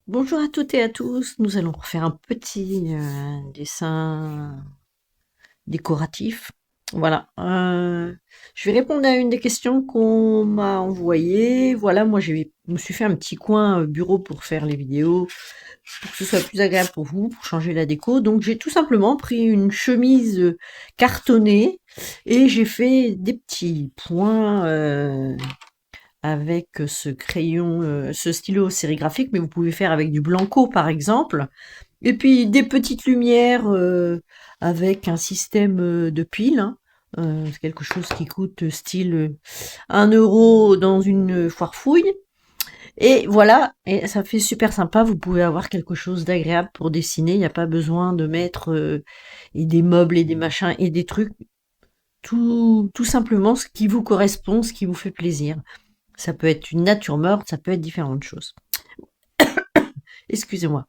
Bonjour à toutes et à tous, nous allons refaire un petit dessin décoratif. Voilà, je vais répondre à une des questions qu'on m'a envoyées. Voilà, moi je me suis fait un petit coin bureau pour faire les vidéos, pour que ce soit plus agréable pour vous, pour changer la déco. Donc j'ai tout simplement pris une chemise cartonnée et j'ai fait des petits points avec ce crayon, ce stylo sérigraphique, mais vous pouvez faire avec du blanco par exemple. Et puis des petites lumières avec un système de piles, hein. C'est quelque chose qui coûte style 1 € dans une foire fouille. Et voilà, et ça fait super sympa, vous pouvez avoir quelque chose d'agréable pour dessiner, il n'y a pas besoin de mettre et des meubles et des machins et des trucs, tout simplement ce qui vous correspond, ce qui vous fait plaisir. Ça peut être une nature morte, ça peut être différentes choses. Excusez-moi.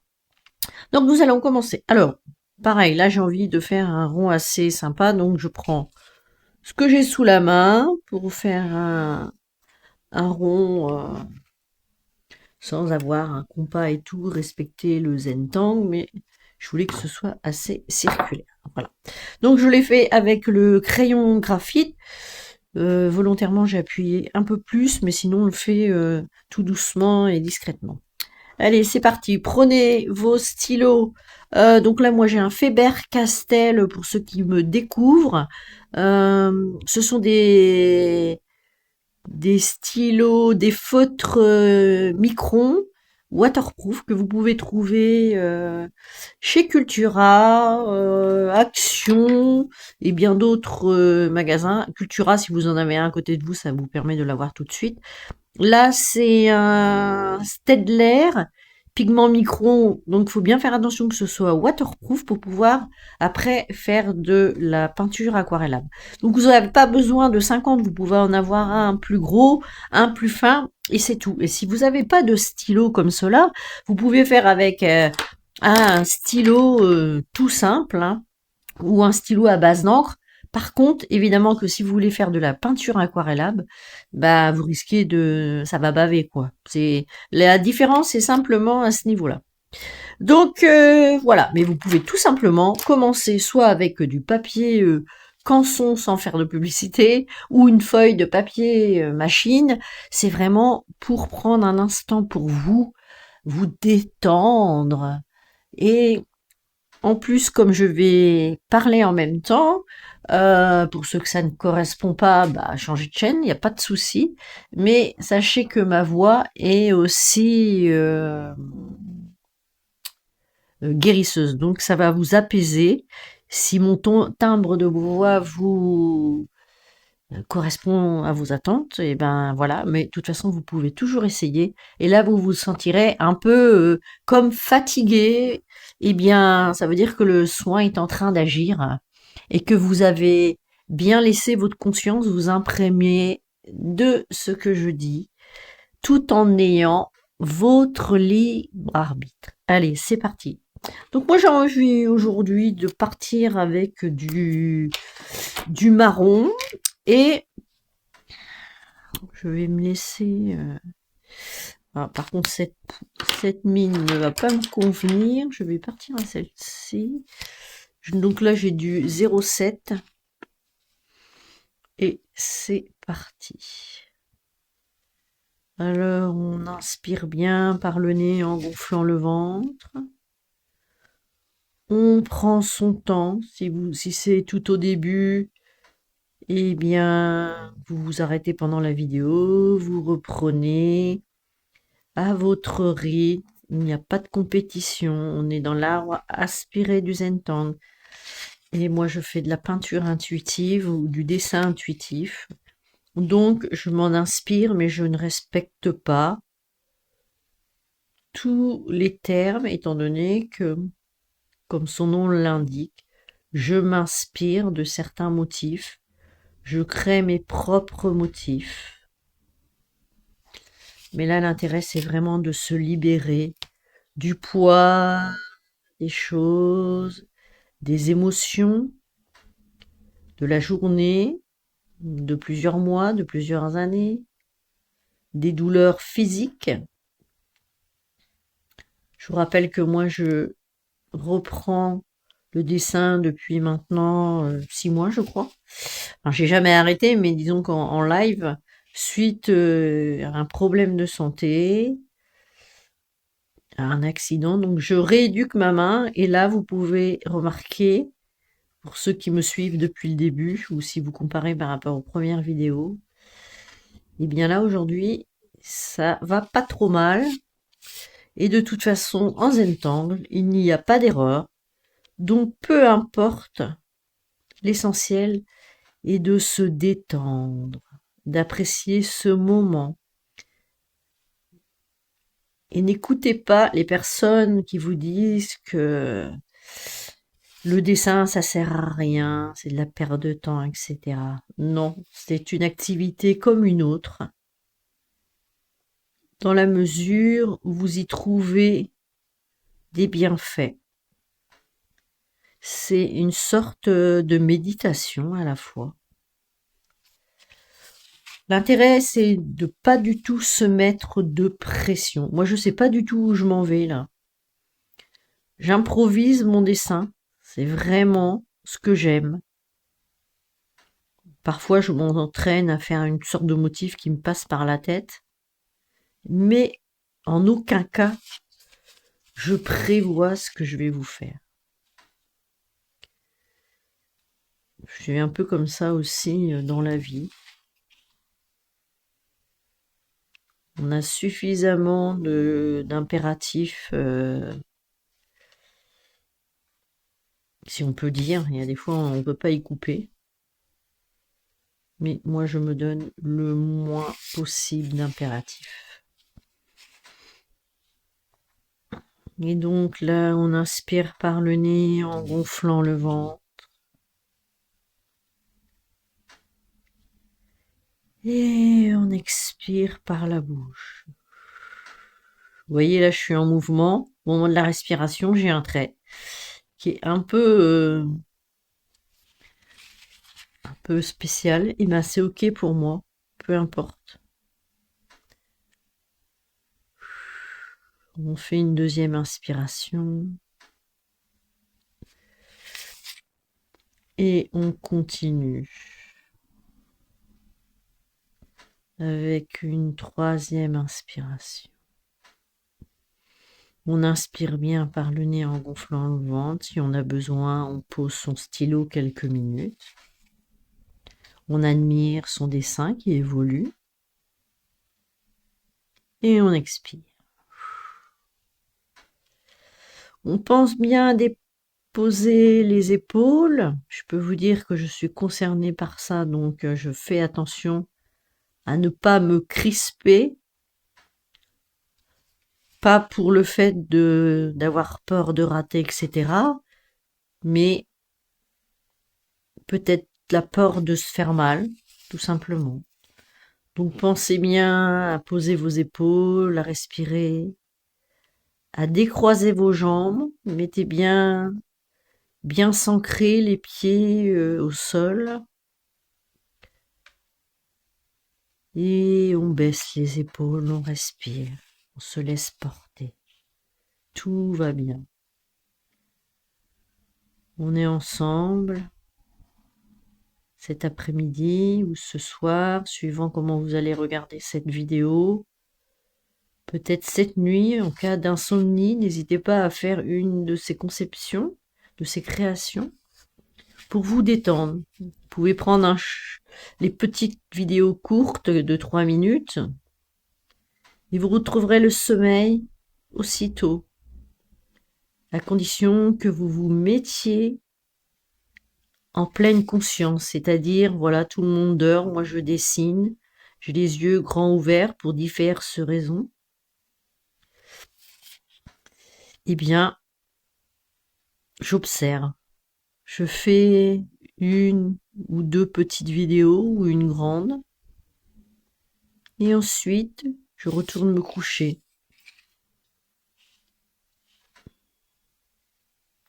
Donc nous allons commencer. Alors, pareil, là j'ai envie de faire un rond assez sympa, donc je prends ce que j'ai sous la main pour faire un rond sans avoir un compas et tout, respecter le zentangle, mais je voulais que ce soit assez circulaire. Voilà. Donc je l'ai fait avec le crayon graphite. Volontairement j'ai appuyé un peu plus, mais sinon on le fait tout doucement et discrètement. Allez, c'est parti. Prenez vos stylos. Donc là, moi, j'ai un Faber-Castell pour ceux qui me découvrent. Ce sont des stylos, des feutres Micron waterproof que vous pouvez trouver chez Cultura, Action et bien d'autres magasins. Cultura, si vous en avez un à côté de vous, ça vous permet de l'avoir tout de suite. Là, c'est un Staedtler, pigment micron, donc il faut bien faire attention que ce soit waterproof pour pouvoir après faire de la peinture aquarellable. Donc vous n'avez pas besoin de 50, vous pouvez en avoir un plus gros, un plus fin, et c'est tout. Et si vous n'avez pas de stylo comme cela, vous pouvez faire avec un stylo tout simple, hein, ou un stylo à base d'encre. Par contre, évidemment que si vous voulez faire de la peinture aquarellable, bah vous risquez ça va baver quoi. C'est la différence, c'est simplement à ce niveau-là. Donc voilà, mais vous pouvez tout simplement commencer soit avec du papier canson sans faire de publicité ou une feuille de papier machine. C'est vraiment pour prendre un instant pour vous, vous détendre et en plus, comme je vais parler en même temps, pour ceux que ça ne correspond pas, bah, changez de chaîne, il n'y a pas de souci. Mais sachez que ma voix est aussi guérisseuse, donc ça va vous apaiser. Si mon timbre de voix vous correspond à vos attentes, et ben voilà. Mais de toute façon, vous pouvez toujours essayer. Et là, vous vous sentirez un peu comme fatigué. Eh bien, ça veut dire que le soin est en train d'agir et que vous avez bien laissé votre conscience vous imprégner de ce que je dis, tout en ayant votre libre arbitre. Allez, c'est parti. Donc moi j'ai envie aujourd'hui de partir avec du marron et je vais me laisser... par contre, cette mine ne va pas me convenir. Je vais partir à celle-ci. Donc là, j'ai du 0,7. Et c'est parti. Alors, on inspire bien par le nez en gonflant le ventre. On prend son temps. Si c'est tout au début, eh bien, vous vous arrêtez pendant la vidéo, vous reprenez à votre rythme. Il n'y a pas de compétition. On est dans l'arbre aspiré du Zentangle. Et moi, je fais de la peinture intuitive ou du dessin intuitif. Donc, je m'en inspire, mais je ne respecte pas tous les termes, étant donné que, comme son nom l'indique, je m'inspire de certains motifs. Je crée mes propres motifs. Mais là, l'intérêt, c'est vraiment de se libérer du poids des choses, des émotions, de la journée, de plusieurs mois, de plusieurs années, des douleurs physiques. Je vous rappelle que moi, je reprends le dessin depuis maintenant 6 mois, je crois. Enfin, j'ai jamais arrêté, mais disons qu'en live, suite à un problème de santé, à un accident, donc je rééduque ma main. Et là, vous pouvez remarquer, pour ceux qui me suivent depuis le début, ou si vous comparez par rapport aux premières vidéos, et bien là, aujourd'hui, ça va pas trop mal. Et de toute façon, en Zentangle, il n'y a pas d'erreur. Donc, peu importe, l'essentiel est de se détendre, d'apprécier ce moment. Et n'écoutez pas les personnes qui vous disent que le dessin, ça sert à rien, c'est de la perte de temps, etc. Non, c'est une activité comme une autre, dans la mesure où vous y trouvez des bienfaits. C'est une sorte de méditation à la fois. L'intérêt, c'est de pas du tout se mettre de pression. Moi, je sais pas du tout où je m'en vais là. J'improvise mon dessin. C'est vraiment ce que j'aime. Parfois, je m'entraîne à faire une sorte de motif qui me passe par la tête. Mais en aucun cas, je prévois ce que je vais vous faire. Je suis un peu comme ça aussi dans la vie. On a suffisamment d'impératifs, si on peut dire. Il y a des fois, on ne peut pas y couper. Mais moi, je me donne le moins possible d'impératifs. Et donc là, on inspire par le nez en gonflant le ventre. Et on expire par la bouche. Vous voyez, là, je suis en mouvement. Au moment de la respiration, j'ai un trait qui est un peu spécial. Mais c'est ok pour moi. Peu importe. On fait une deuxième inspiration. Et on continue. Avec une troisième inspiration. On inspire bien par le nez en gonflant le ventre. Si on a besoin, on pose son stylo quelques minutes. On admire son dessin qui évolue. Et on expire. On pense bien à déposer les épaules. Je peux vous dire que je suis concernée par ça, donc je fais attention à ne pas me crisper. Pas pour le fait d'avoir peur de rater, etc. Mais peut-être la peur de se faire mal, tout simplement. Donc pensez bien à poser vos épaules, à respirer, à décroiser vos jambes. Mettez bien s'ancrer les pieds au sol. Et on baisse les épaules, on respire, on se laisse porter. Tout va bien. On est ensemble cet après-midi ou ce soir, suivant comment vous allez regarder cette vidéo. Peut-être cette nuit, en cas d'insomnie, n'hésitez pas à faire une de ces conceptions, de ces créations, pour vous détendre. Vous pouvez prendre les petites vidéos courtes de 3 minutes et vous retrouverez le sommeil aussitôt, à condition que vous vous mettiez en pleine conscience, c'est-à-dire, voilà, tout le monde dort, moi je dessine, j'ai les yeux grands ouverts pour diverses raisons. Eh bien, j'observe. Je fais une ou deux petites vidéos ou une grande. Et ensuite, je retourne me coucher.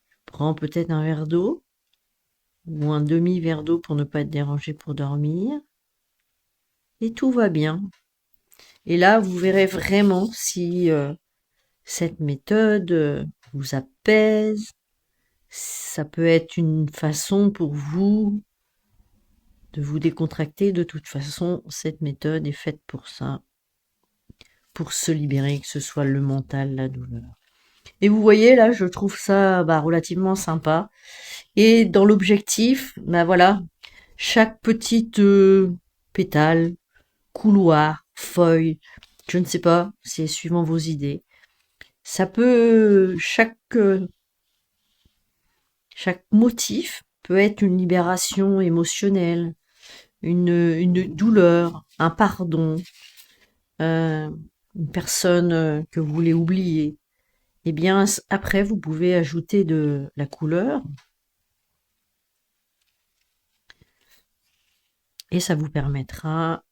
Je prends peut-être un verre d'eau ou un demi-verre d'eau pour ne pas être dérangé pour dormir. Et tout va bien. Et là, vous verrez vraiment si cette méthode vous apaise. Ça peut être une façon pour vous de vous décontracter. De toute façon, cette méthode est faite pour ça, pour se libérer, que ce soit le mental, la douleur. Et vous voyez, là, je trouve ça relativement sympa. Et dans l'objectif, voilà, chaque petite pétale, couloir, feuille, je ne sais pas, c'est suivant vos idées. Ça peut, chaque motif peut être une libération émotionnelle, une douleur, un pardon, euh, une personne que vous voulez oublier. Eh bien, après, vous pouvez ajouter de la couleur et ça vous permettra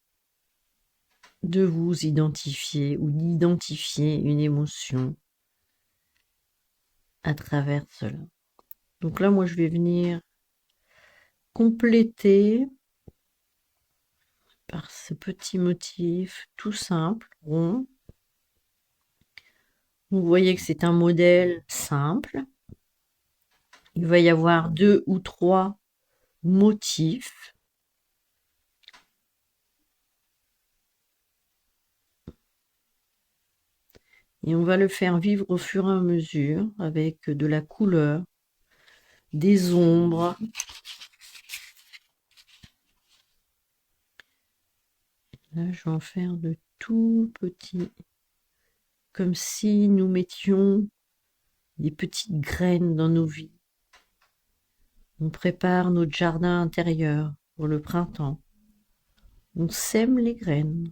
de vous identifier ou d'identifier une émotion à travers cela. Donc là, moi, je vais venir compléter par ce petit motif tout simple, rond. Vous voyez que c'est un modèle simple. Il va y avoir 2 ou 3 motifs. Et on va le faire vivre au fur et à mesure avec de la couleur, des ombres. Là, je vais en faire de tout petits, comme si nous mettions des petites graines dans nos vies. On prépare notre jardin intérieur pour le printemps. On sème les graines.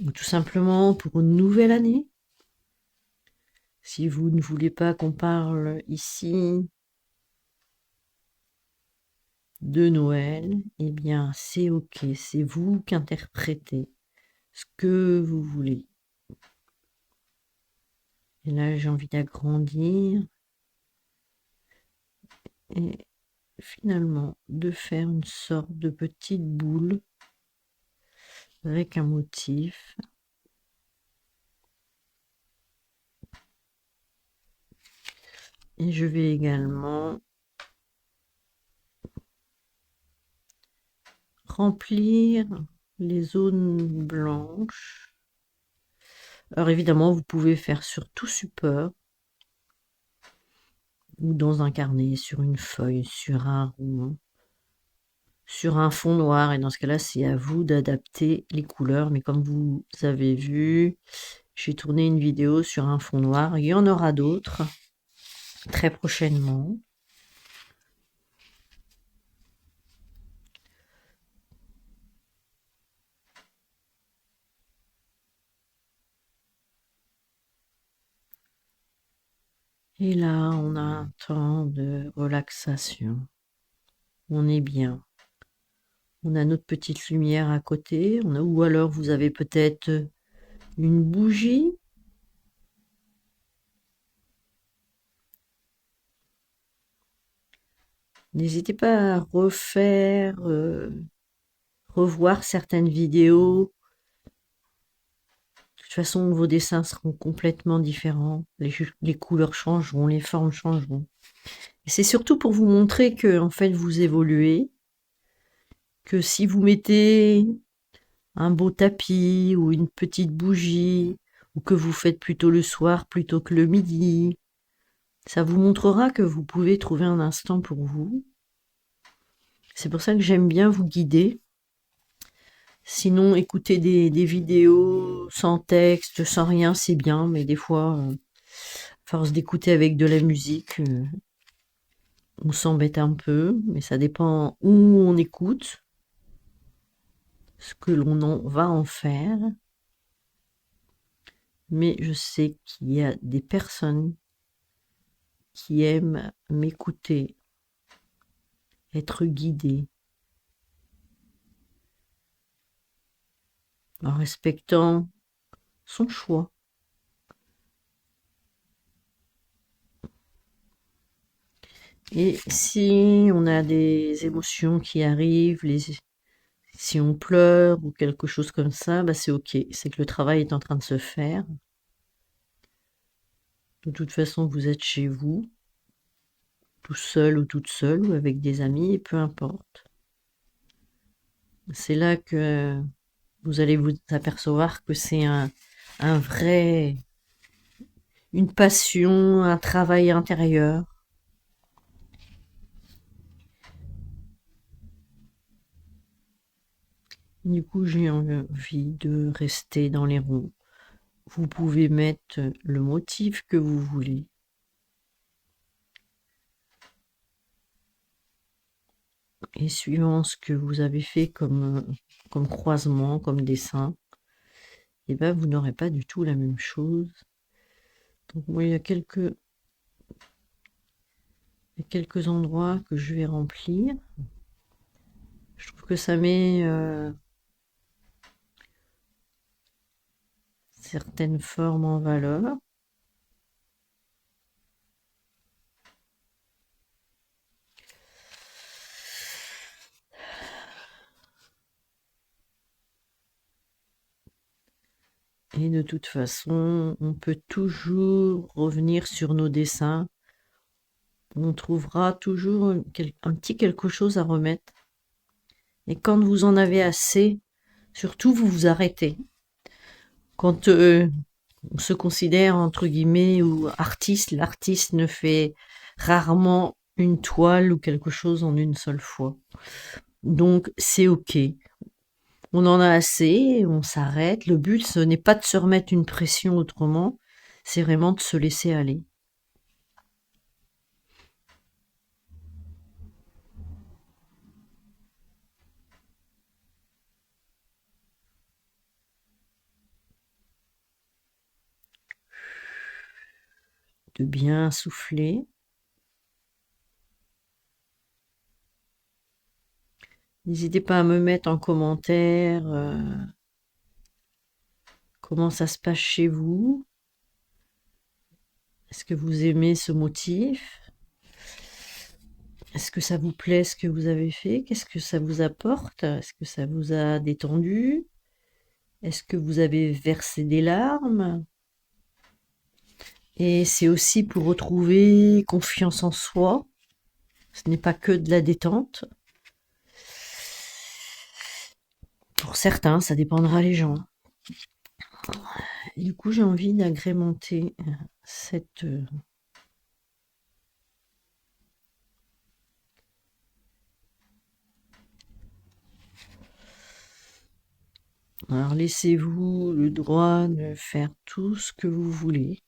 Ou tout simplement pour une nouvelle année. Si vous ne voulez pas qu'on parle ici de Noël, eh bien c'est ok, c'est vous qui interprétez ce que vous voulez. Et là j'ai envie d'agrandir et finalement de faire une sorte de petite boule avec un motif. Et je vais également remplir les zones blanches. Alors évidemment, vous pouvez faire sur tout support, ou dans un carnet, sur une feuille, sur un rond, sur un fond noir. Et dans ce cas-là, c'est à vous d'adapter les couleurs. Mais comme vous avez vu, j'ai tourné une vidéo sur un fond noir. Il y en aura d'autres très prochainement. Et là, on a un temps de relaxation. On est bien. On a notre petite lumière à côté. Ou alors vous avez peut-être une bougie. N'hésitez pas à revoir certaines vidéos. De toute façon, vos dessins seront complètement différents. Les couleurs changeront, les formes changeront. Et c'est surtout pour vous montrer que, en fait, vous évoluez. Que si vous mettez un beau tapis ou une petite bougie, ou que vous faites plutôt le soir plutôt que le midi, ça vous montrera que vous pouvez trouver un instant pour vous. C'est pour ça que j'aime bien vous guider. Sinon, écouter des vidéos sans texte, sans rien, c'est bien, mais des fois, à force d'écouter avec de la musique, on s'embête un peu, mais ça dépend où on écoute, ce que va en faire. Mais je sais qu'il y a des personnes qui aiment m'écouter, être guidées, en respectant son choix. Et si on a des émotions qui arrivent, Si on pleure ou quelque chose comme ça, bah c'est ok, c'est que le travail est en train de se faire. De toute façon, vous êtes chez vous, tout seul ou toute seule, ou avec des amis, et peu importe. C'est là que vous allez vous apercevoir que c'est un vrai, une passion, un travail intérieur. Du coup, j'ai envie de rester dans les ronds. Vous pouvez mettre le motif que vous voulez. Et suivant ce que vous avez fait comme croisement, comme dessin, et ben vous n'aurez pas du tout la même chose. Donc moi, il y a quelques endroits que je vais remplir. Je trouve que ça met certaines formes en valeur. Et de toute façon, on peut toujours revenir sur nos dessins. On trouvera toujours un petit quelque chose à remettre. Et quand vous en avez assez, surtout vous vous arrêtez. Quand on se considère entre guillemets ou artiste, l'artiste ne fait rarement une toile ou quelque chose en une seule fois. Donc c'est ok. On en a assez, on s'arrête. Le but, ce n'est pas de se remettre une pression autrement, c'est vraiment de se laisser aller. De bien souffler. N'hésitez pas à me mettre en commentaire comment ça se passe chez vous. Est-ce que vous aimez ce motif? Est-ce que ça vous plaît ce que vous avez fait? Qu'est-ce que ça vous apporte? Est-ce que ça vous a détendu? Est-ce que vous avez versé des larmes? Et c'est aussi pour retrouver confiance en soi. Ce n'est pas que de la détente. Pour certains, ça dépendra des gens. Et du coup, j'ai envie d'agrémenter cette... Alors, laissez-vous le droit de faire tout ce que vous voulez.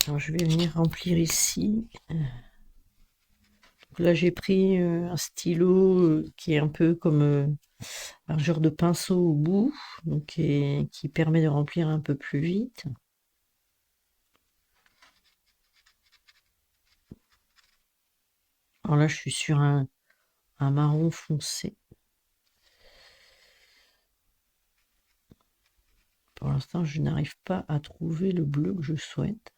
Alors, je vais venir remplir ici. Donc là, j'ai pris un stylo qui est un peu comme un genre de pinceau au bout, donc qui permet de remplir un peu plus vite. Alors là, je suis sur un marron foncé. Pour l'instant, je n'arrive pas à trouver le bleu que je souhaite.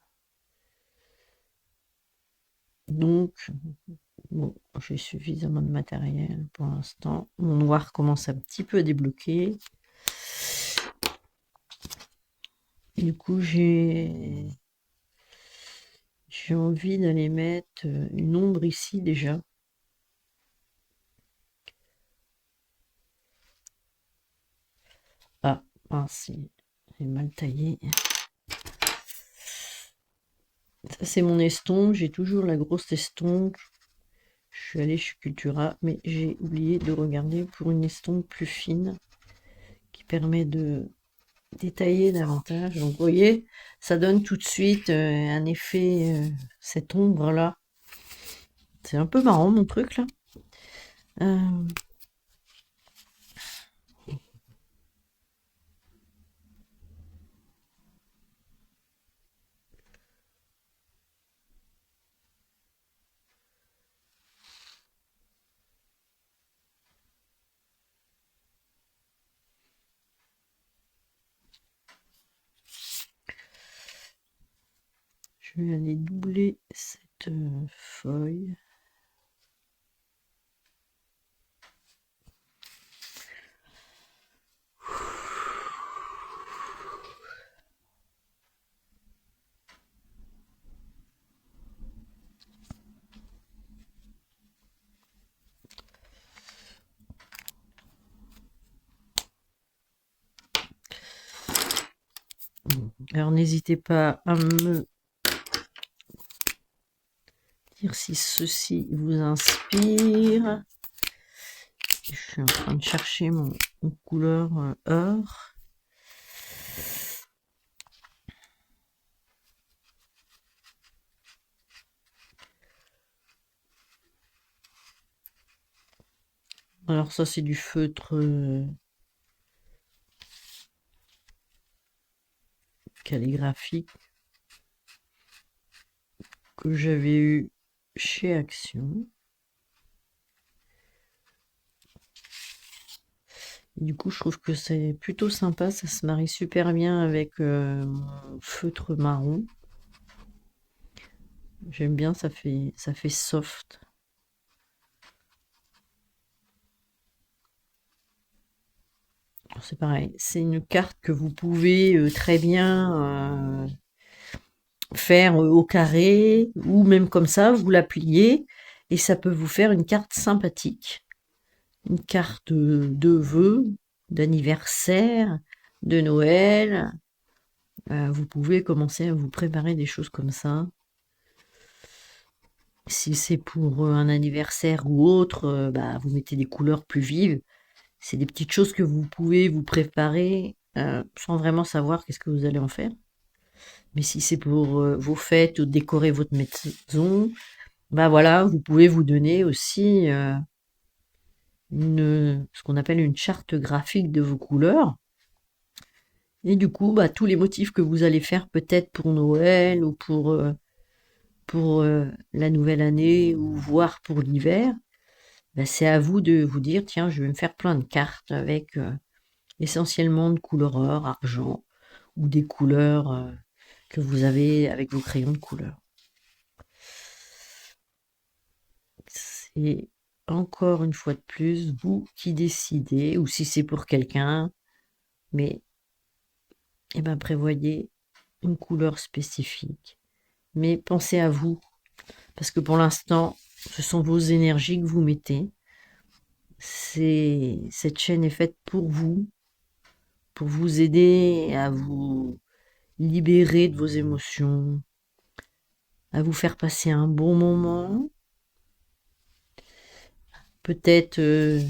Donc, bon, j'ai suffisamment de matériel pour l'instant. Mon noir commence un petit peu à débloquer. Du coup, j'ai envie d'aller mettre une ombre ici déjà. Ah, c'est mal taillé. Ça, c'est mon estompe. J'ai toujours la grosse estompe. Je suis allée chez Cultura, mais j'ai oublié de regarder pour une estompe plus fine qui permet de détailler davantage. Donc, vous voyez, ça donne tout de suite un effet, cette ombre-là. C'est un peu marrant, mon truc, là. Euh, je vais aller doubler cette feuille. Alors, n'hésitez pas à me dire si ceci vous inspire. Je suis en train de chercher mon couleur or. Alors ça, c'est du feutre calligraphique que j'avais eu chez Action. Et du coup, je trouve que c'est plutôt sympa, ça se marie super bien avec mon feutre marron. J'aime bien, ça fait soft. C'est pareil, c'est une carte que vous pouvez très bien faire au carré ou même comme ça, vous la pliez et ça peut vous faire une carte sympathique. Une carte de vœux, d'anniversaire, de Noël. Vous pouvez commencer à vous préparer des choses comme ça. Si c'est pour un anniversaire ou autre, bah, vous mettez des couleurs plus vives. C'est des petites choses que vous pouvez vous préparer sans vraiment savoir qu'est-ce que vous allez en faire. Mais si c'est pour vos fêtes ou décorer votre maison, bah voilà, vous pouvez vous donner aussi ce qu'on appelle une charte graphique de vos couleurs. Et du coup, bah, tous les motifs que vous allez faire peut-être pour Noël ou pour la nouvelle année ou voire pour l'hiver, bah, c'est à vous de vous dire, tiens, je vais me faire plein de cartes avec essentiellement de couleur or, argent ou des couleurs que vous avez avec vos crayons de couleur. C'est encore une fois de plus vous qui décidez, ou si c'est pour quelqu'un, mais eh ben, prévoyez une couleur spécifique. Mais pensez à vous, parce que pour l'instant, ce sont vos énergies que vous mettez. Cette chaîne est faite pour vous aider à vous libérer de vos émotions, à vous faire passer un bon moment. Peut-être le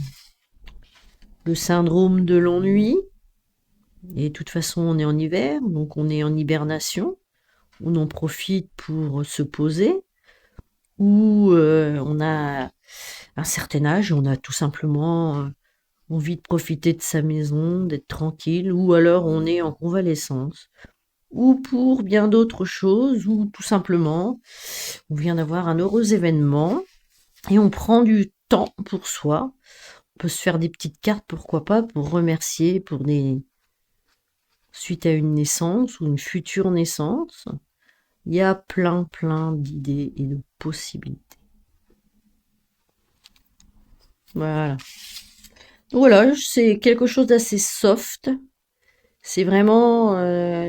syndrome de l'ennui. Et de toute façon, on est en hiver, donc on est en hibernation. On en profite pour se poser. Ou on a un certain âge, on a tout simplement envie de profiter de sa maison, d'être tranquille, ou alors on est en convalescence, ou pour bien d'autres choses, ou tout simplement on vient d'avoir un heureux événement et on prend du temps pour soi. On peut se faire des petites cartes, pourquoi pas, pour remercier suite à une naissance ou une future naissance. Il y a plein d'idées et de possibilités. Voilà. Voilà, c'est quelque chose d'assez soft. C'est vraiment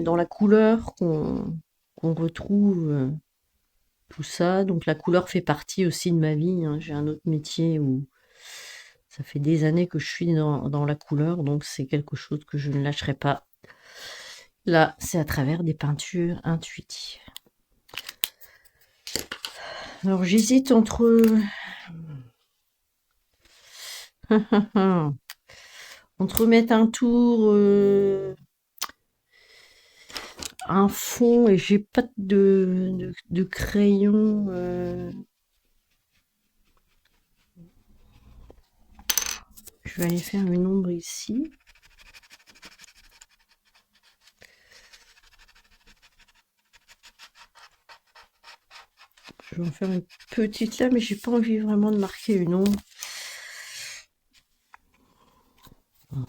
dans la couleur qu'on retrouve tout ça. Donc la couleur fait partie aussi de ma vie, hein. J'ai un autre métier où ça fait des années que je suis dans la couleur, donc c'est quelque chose que je ne lâcherai pas. Là, c'est à travers des peintures intuitives. Alors j'hésite entre entre mettre un tour un fond et j'ai pas de crayon. Je vais aller faire une ombre ici. Je vais en faire une petite là, mais j'ai pas envie vraiment de marquer une ombre.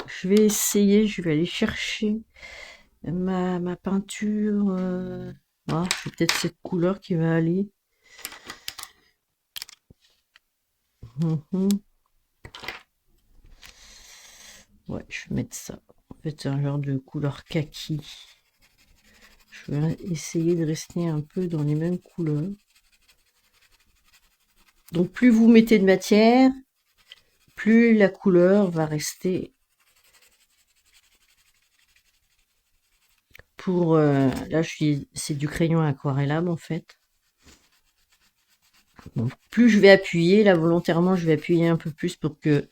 Je vais essayer, je vais aller chercher ma peinture. C'est peut-être cette couleur qui va aller. Mhm. Ouais, je vais mettre ça. En fait, c'est un genre de couleur kaki. Je vais essayer de rester un peu dans les mêmes couleurs. Donc plus vous mettez de matière, plus la couleur va rester pour... là, c'est du crayon aquarellable en fait. Donc, plus je vais appuyer, là volontairement je vais appuyer un peu plus pour que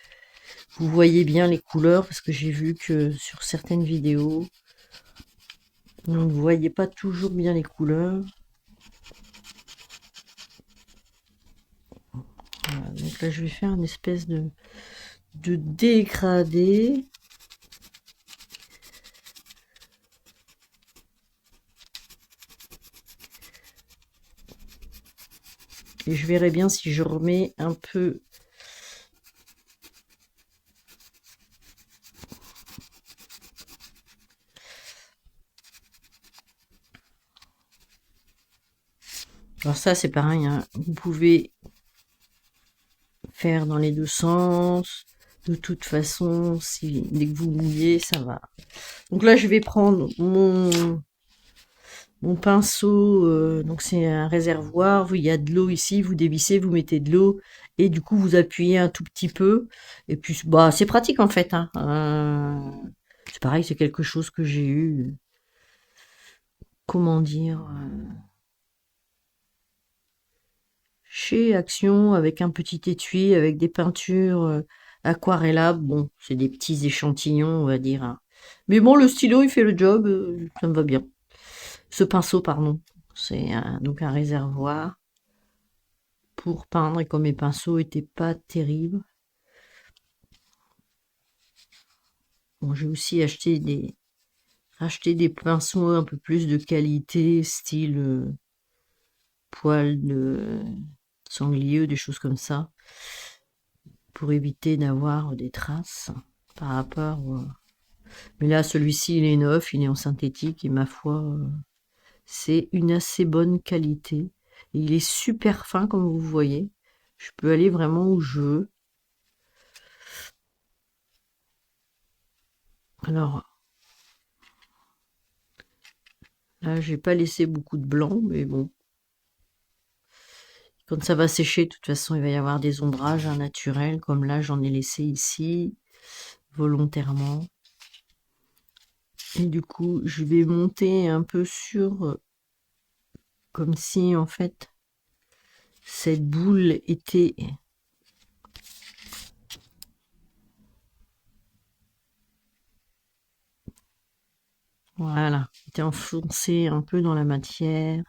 vous voyez bien les couleurs, parce que j'ai vu que sur certaines vidéos, on ne voyait pas toujours bien les couleurs. Voilà, donc là je vais faire une espèce de dégradé. Et je verrai bien si je remets un peu alors ça c'est pareil, hein. Vous pouvez faire dans les deux sens. De toute façon, si dès que vous mouillez, ça va. Donc là, je vais prendre mon pinceau. Donc c'est un réservoir. Il y a de l'eau ici. Vous dévissez, vous mettez de l'eau et du coup vous appuyez un tout petit peu. Et puis bah c'est pratique en fait, hein. C'est pareil, c'est quelque chose que j'ai eu. Comment dire, chez Action, avec un petit étui, avec des peintures aquarellables. Bon, c'est des petits échantillons, on va dire, hein. Mais bon, le stylo, il fait le job, ça me va bien. Ce pinceau, pardon, c'est donc un réservoir pour peindre. Et comme mes pinceaux étaient pas terribles, bon, j'ai aussi racheté des pinceaux un peu plus de qualité, style poil de sanglier, des choses comme ça, pour éviter d'avoir des traces par rapport mais là, celui-ci, il est neuf, il est en synthétique et ma foi, c'est une assez bonne qualité. Et il est super fin, comme vous voyez. Je peux aller vraiment où je veux. Alors, là, j'ai pas laissé beaucoup de blanc, mais bon. Quand ça va sécher, de toute façon, il va y avoir des ombrages naturels, comme là, j'en ai laissé ici, volontairement. Et du coup, je vais monter un peu sur, comme si, en fait, cette boule était... Voilà, était enfoncée un peu dans la matière.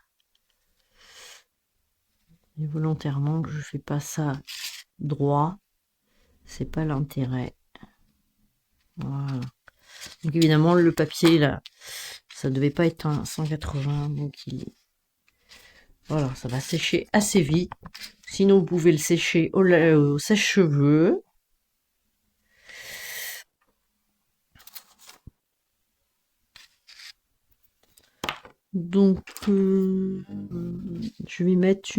Et volontairement, je fais pas ça droit. C'est pas l'intérêt. Voilà. Donc évidemment, le papier, là, ça devait pas être un 180, donc voilà, ça va sécher assez vite. Sinon, vous pouvez le sécher au sèche-cheveux. Donc, je vais mettre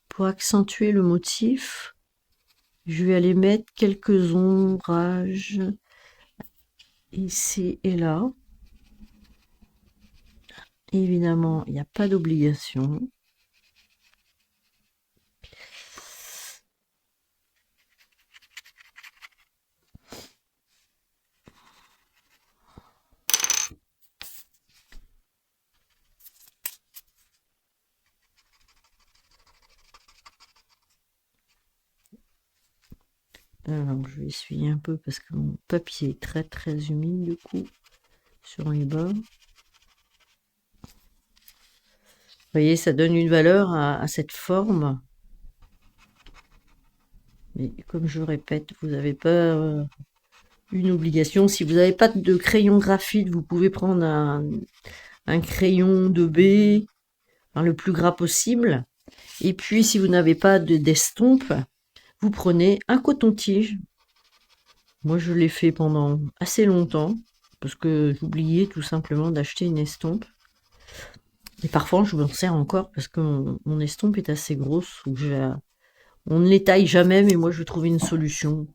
pour accentuer le motif, je vais aller mettre quelques ombrages ici et là. Évidemment, il n'y a pas d'obligation. Alors, je vais essuyer un peu parce que mon papier est très très humide du coup sur les bords. voyez, ça donne une valeur à cette forme. Mais comme je répète, vous n'avez pas une obligation. Si vous n'avez pas de crayon graphite, vous pouvez prendre un crayon de B, hein, le plus gras possible. Et puis, si vous n'avez pas d'estompe, vous prenez un coton-tige. Moi, je l'ai fait pendant assez longtemps, parce que j'oubliais tout simplement d'acheter une estompe. Et parfois, je m'en sers encore, parce que mon estompe est assez grosse, on ne les taille jamais, mais moi, je vais trouver une solution.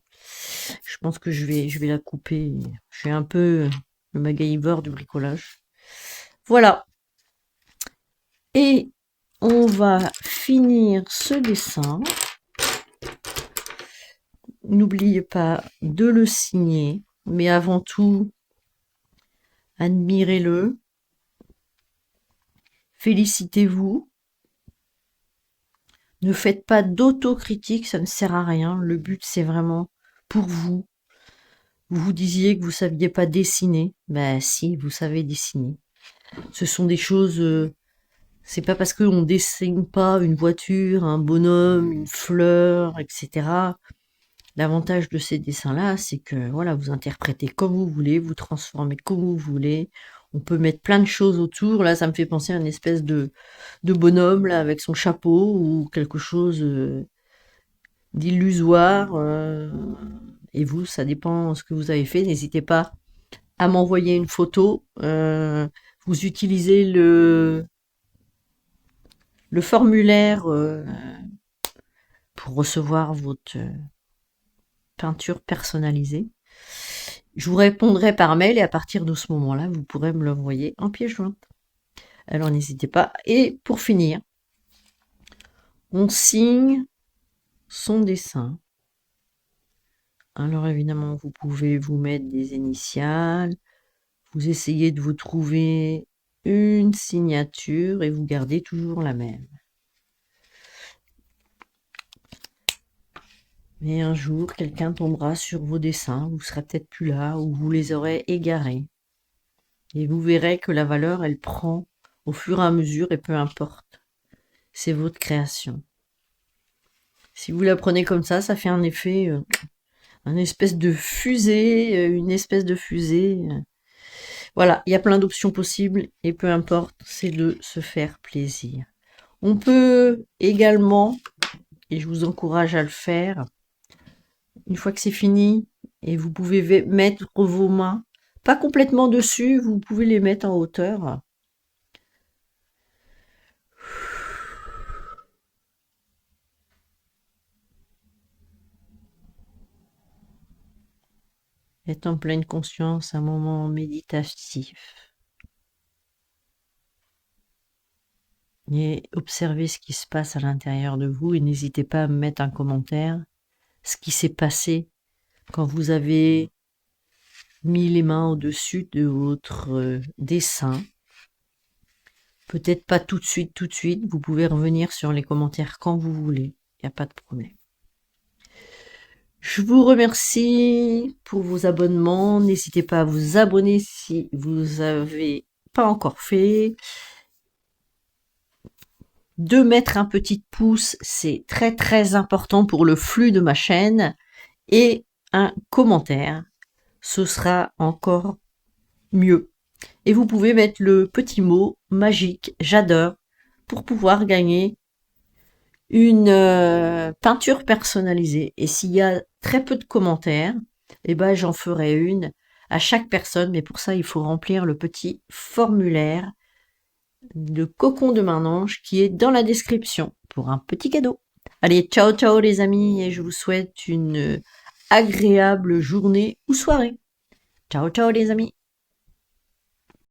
Je pense que je vais la couper. Je suis un peu le MacGyver du bricolage. Voilà. Et on va finir ce dessin. N'oubliez pas de le signer, mais avant tout, admirez-le, félicitez-vous, ne faites pas d'autocritique, ça ne sert à rien. Le but, c'est vraiment pour vous. Vous vous disiez que vous saviez pas dessiner, ben si, vous savez dessiner. Ce sont des choses, c'est pas parce qu'on dessine pas une voiture, un bonhomme, une fleur, etc. L'avantage de ces dessins-là, c'est que voilà, vous interprétez comme vous voulez, vous transformez comme vous voulez. On peut mettre plein de choses autour. Là, ça me fait penser à une espèce de bonhomme là avec son chapeau ou quelque chose d'illusoire. Et vous, ça dépend de ce que vous avez fait. N'hésitez pas à m'envoyer une photo. Vous utilisez le formulaire pour recevoir votre peinture personnalisée. Je vous répondrai par mail et à partir de ce moment-là, vous pourrez me l'envoyer en pièce jointe. Alors n'hésitez pas. Et pour finir, on signe son dessin. Alors évidemment, vous pouvez vous mettre des initiales, vous essayez de vous trouver une signature et vous gardez toujours la même. Mais un jour, quelqu'un tombera sur vos dessins, vous serez peut-être plus là, ou vous les aurez égarés. Et vous verrez que la valeur, elle prend au fur et à mesure, et peu importe. C'est votre création. Si vous la prenez comme ça fait un effet, une espèce de fusée, Voilà, il y a plein d'options possibles, et peu importe, c'est de se faire plaisir. On peut également, et je vous encourage à le faire, une fois que c'est fini, et vous pouvez mettre vos mains, pas complètement dessus, vous pouvez les mettre en hauteur. Être en pleine conscience, un moment méditatif. Et observez ce qui se passe à l'intérieur de vous et n'hésitez pas à me mettre un commentaire ce qui s'est passé quand vous avez mis les mains au-dessus de votre dessin. Peut-être pas tout de suite, vous pouvez revenir sur les commentaires quand vous voulez, il n'y a pas de problème. Je vous remercie pour vos abonnements, n'hésitez pas à vous abonner si vous n'avez pas encore fait. De mettre un petit pouce, c'est très très important pour le flux de ma chaîne, et un commentaire, ce sera encore mieux. Et vous pouvez mettre le petit mot magique j'adore pour pouvoir gagner une peinture personnalisée. Et s'il y a très peu de commentaires, eh ben j'en ferai une à chaque personne, mais pour ça il faut remplir le petit formulaire de cocon de main d'ange qui est dans la description pour un petit cadeau. Allez, ciao ciao les amis, et je vous souhaite une agréable journée ou soirée. Ciao ciao les amis.